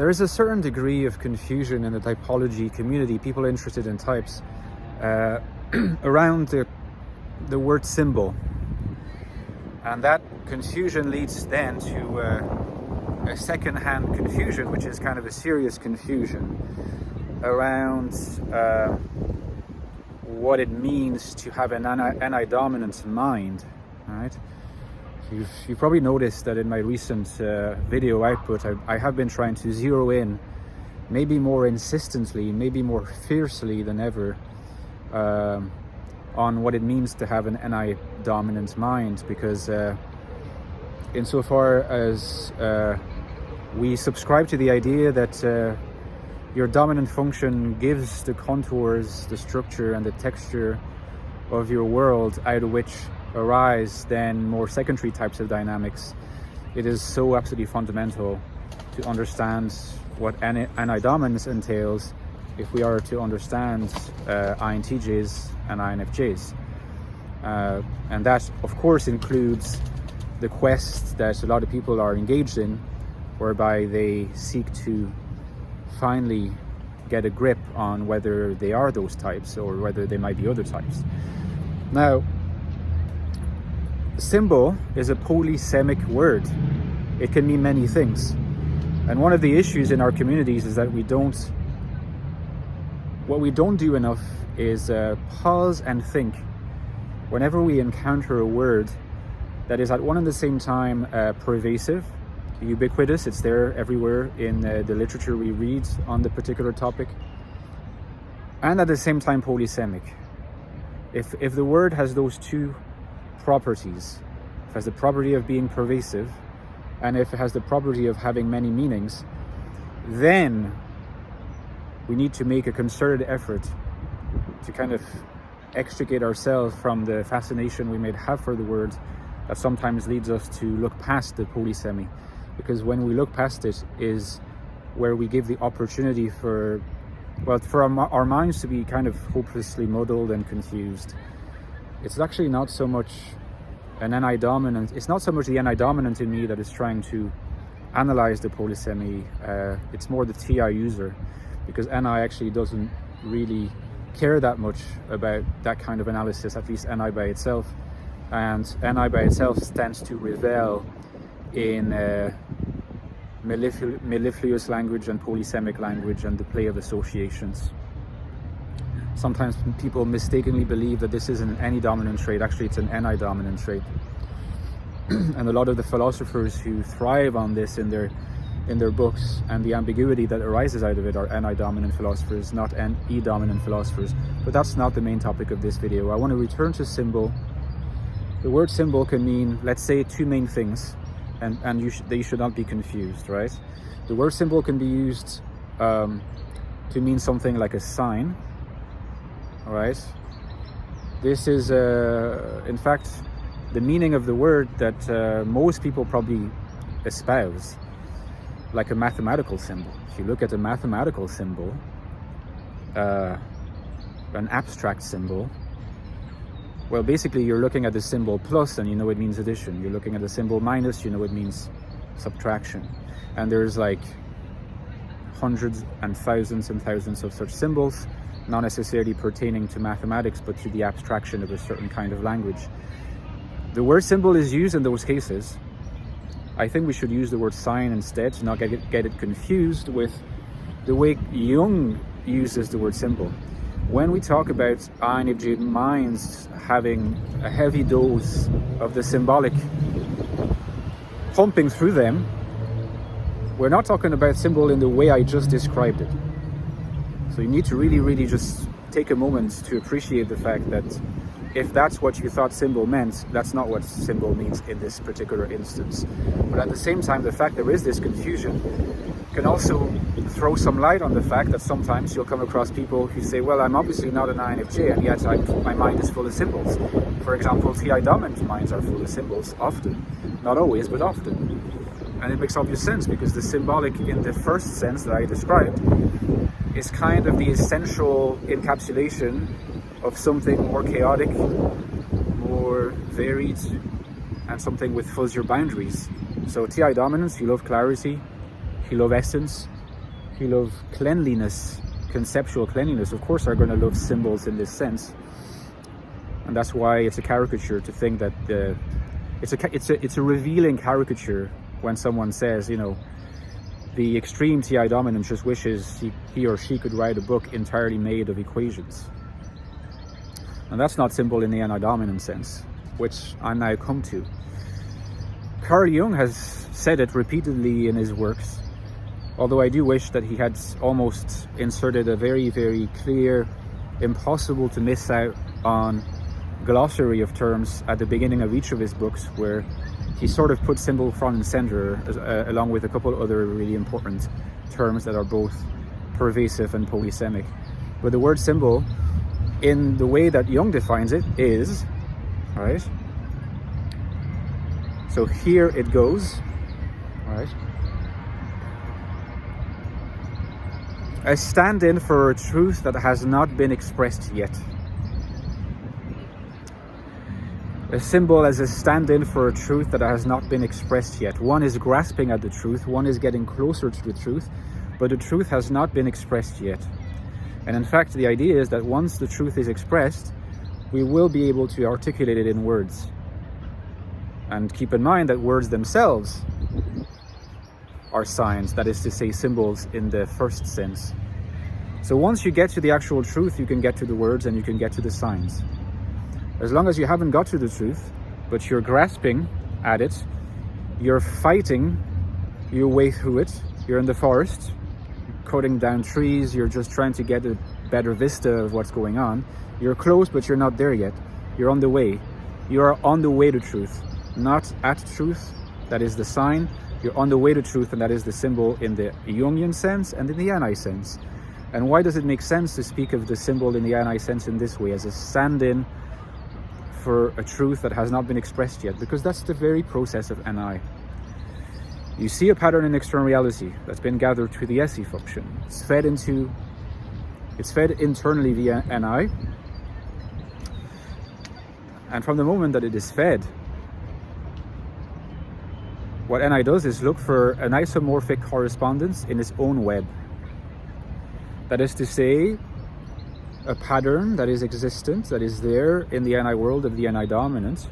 there is a certain degree of confusion in the typology community, people interested in types, around the word symbol. And that confusion leads then to a second-hand confusion, which is kind of a serious confusion around what it means to have an anti-dominant mind, right? You've probably noticed that in my recent video output, I have been trying to zero in, maybe more insistently, maybe more fiercely than ever, on what it means to have an anti-dominant mind, because insofar as we subscribe to the idea that your dominant function gives the contours, the structure and the texture of your world, out of which arise then more secondary types of dynamics, it is so absolutely fundamental to understand what anti-dominance entails if we are to understand INTJs and INFJs. And that, of course, includes the quest that a lot of people are engaged in, whereby they seek to finally get a grip on whether they are those types or whether they might be other types. Now, symbol is a polysemic word. It can mean many things. And one of the issues in our communities is that what we don't do enough is pause and think whenever we encounter a word that is at one and the same time pervasive, ubiquitous, it's there everywhere in the literature we read on the particular topic, and at the same time polysemic. If the word has those two properties, if it has the property of being pervasive, and if it has the property of having many meanings, then we need to make a concerted effort to kind of extricate ourselves from the fascination we may have for the word that sometimes leads us to look past the polysemy. Because when we look past it is where we give the opportunity for our minds to be kind of hopelessly muddled and confused. It's actually not so much an anti-dominant, it's not so much the anti-dominant in me that is trying to analyze the polysemy, it's more the TI user, because NI actually doesn't really care that much about that kind of analysis, at least NI by itself. And NI by itself tends to revel in mellifluous language and polysemic language and the play of associations. Sometimes people mistakenly believe that this isn't an any-dominant trait. Actually, it's an NI-dominant trait. And a lot of the philosophers who thrive on this in their books, and the ambiguity that arises out of it, are NI-dominant philosophers, not NE-dominant philosophers. But that's not the main topic of this video. I want to return to symbol. The word symbol can mean, let's say, two main things, and they should not be confused, right? The word symbol can be used to mean something like a sign. All right. This is, in fact, the meaning of the word that most people probably espouse, like a mathematical symbol. If you look at a mathematical symbol, an abstract symbol, well, basically you're looking at the symbol plus and you know it means addition. You're looking at the symbol minus, you know it means subtraction. And there's like hundreds and thousands of such symbols, not necessarily pertaining to mathematics, but to the abstraction of a certain kind of language. The word symbol is used in those cases. I think we should use the word sign instead, to not get it confused with the way Jung uses the word symbol. When we talk about INFJ minds having a heavy dose of the symbolic pumping through them, we're not talking about symbol in the way I just described it. So you need to really just take a moment to appreciate the fact that if that's what you thought symbol meant, that's not what symbol means in this particular instance. But at the same time, the fact there is this confusion can also throw some light on the fact that sometimes you'll come across people who say, well, I'm obviously not an INFJ, and yet my mind is full of symbols. For example, TI dominant minds are full of symbols, often. Not always, but often. And it makes obvious sense, because the symbolic in the first sense that I described is kind of the essential encapsulation of something more chaotic, more varied, and something with fuzzier boundaries. So TI dominance, you love clarity, you love essence, who love cleanliness, conceptual cleanliness, of course are going to love symbols in this sense. And that's why it's a caricature to think that it's a revealing caricature when someone says, you know, the extreme TI dominant just wishes he or she could write a book entirely made of equations. And that's not simple in the NI dominant sense, which I now come to. Carl Jung has said it repeatedly in his works, although I do wish that he had almost inserted a very, very clear, impossible to miss out on glossary of terms at the beginning of each of his books, where he sort of put symbol front and center, along with a couple other really important terms that are both pervasive and polysemic. But the word symbol, in the way that Jung defines it, is, right? So here it goes, right? A stand-in for a truth that has not been expressed yet. A symbol as a stand-in for a truth that has not been expressed yet. One is grasping at the truth, one is getting closer to the truth, but the truth has not been expressed yet. And in fact, the idea is that once the truth is expressed, we will be able to articulate it in words. And keep in mind that words themselves are signs, that is to say, symbols in the first sense. So once you get to the actual truth, you can get to the words and you can get to the signs. As long as you haven't got to the truth, but you're grasping at it, you're fighting your way through it, you're in the forest, cutting down trees, you're just trying to get a better vista of what's going on. You're close, but you're not there yet. You're on the way. You are on the way to truth, not at truth. That is the sign. You're on the way to truth, and that is the symbol in the Jungian sense and in the NI sense. And why does it make sense to speak of the symbol in the NI sense in this way, as a stand-in for a truth that has not been expressed yet? Because that's the very process of NI. You see a pattern in external reality that's been gathered through the SE function. It's fed internally via NI. And from the moment that it is fed, what NI does is look for an isomorphic correspondence in its own web. That is to say, a pattern that is existent, that is there in the NI world of the NI dominant,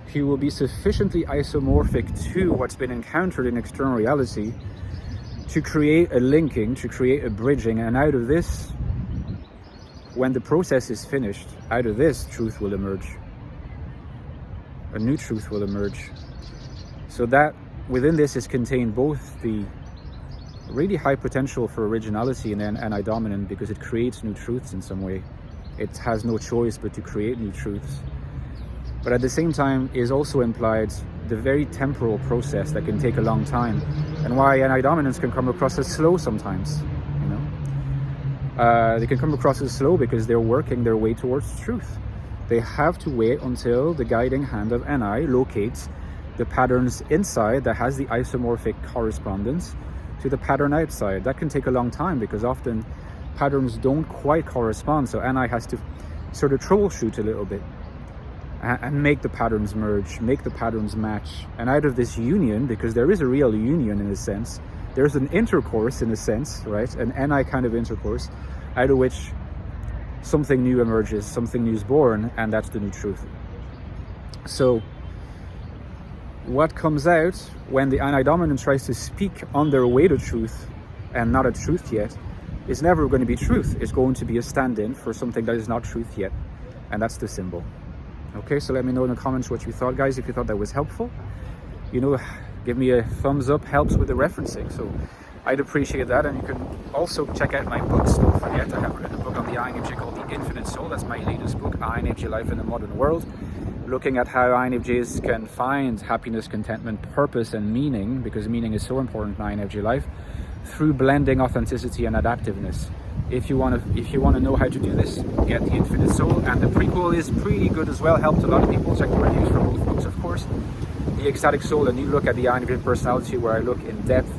he will be sufficiently isomorphic to what's been encountered in external reality to create a linking, to create a bridging, and out of this, when the process is finished, out of this, truth will emerge. A new truth will emerge. So that within this is contained both the really high potential for originality in NI dominant, because it creates new truths in some way. It has no choice but to create new truths. But at the same time is also implied the very temporal process that can take a long time, and why NI dominants can come across as slow sometimes, you know. They can come across as slow because they're working their way towards truth. They have to wait until the guiding hand of NI locates the patterns inside that has the isomorphic correspondence to the pattern outside. That can take a long time because often patterns don't quite correspond, so NI has to sort of troubleshoot a little bit and make the patterns merge, make the patterns match. And out of this union, because there is a real union in a sense, there's an intercourse in a sense, right? An NI kind of intercourse, out of which something new emerges, something new is born, and that's the new truth. So what comes out when the NI dominant tries to speak on their way to truth and not a truth yet is never going to be truth. It's going to be a stand-in for something that is not truth yet, and that's the symbol. Okay, so let me know in the comments what you thought, guys. If you thought that was helpful, you know, give me a thumbs up, helps with the referencing, so I'd appreciate that. And you can also check out my books. Don't forget, I have written a book on the INFJ called The Infinite Soul. That's my latest book, INFJ Life in the Modern World, looking at how INFJs can find happiness, contentment, purpose, and meaning, because meaning is so important in INFJ life, through blending authenticity and adaptiveness. If you want to know how to do this, get The Infinite Soul, and the prequel is pretty good as well. Helped a lot of people. Check the reviews for both books, of course. The Ecstatic Soul, a new look at the INFJ personality, where I look in depth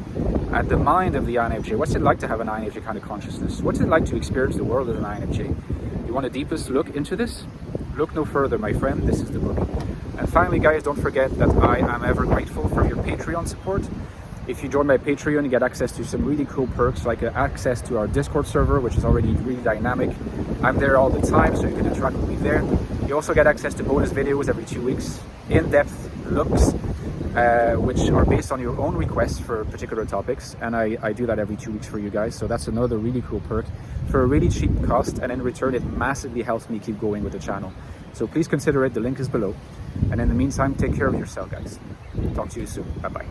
at the mind of the INFJ. What's it like to have an INFJ kind of consciousness? What's it like to experience the world as an INFJ? You want a deepest look into this? Look no further, my friend. This is the book. And finally, guys, don't forget that I am ever grateful for your Patreon support. If you join my Patreon, you get access to some really cool perks, like access to our Discord server, which is already really dynamic. I'm there all the time, so you can interact with me there. You also get access to bonus videos every 2 weeks, in-depth looks, which are based on your own requests for particular topics, and I do that every 2 weeks for you guys. So that's another really cool perk for a really cheap cost, and in return it massively helps me keep going with the channel. So please consider it. The link is below, and in the meantime, take care of yourself, guys. Talk to you soon. Bye bye.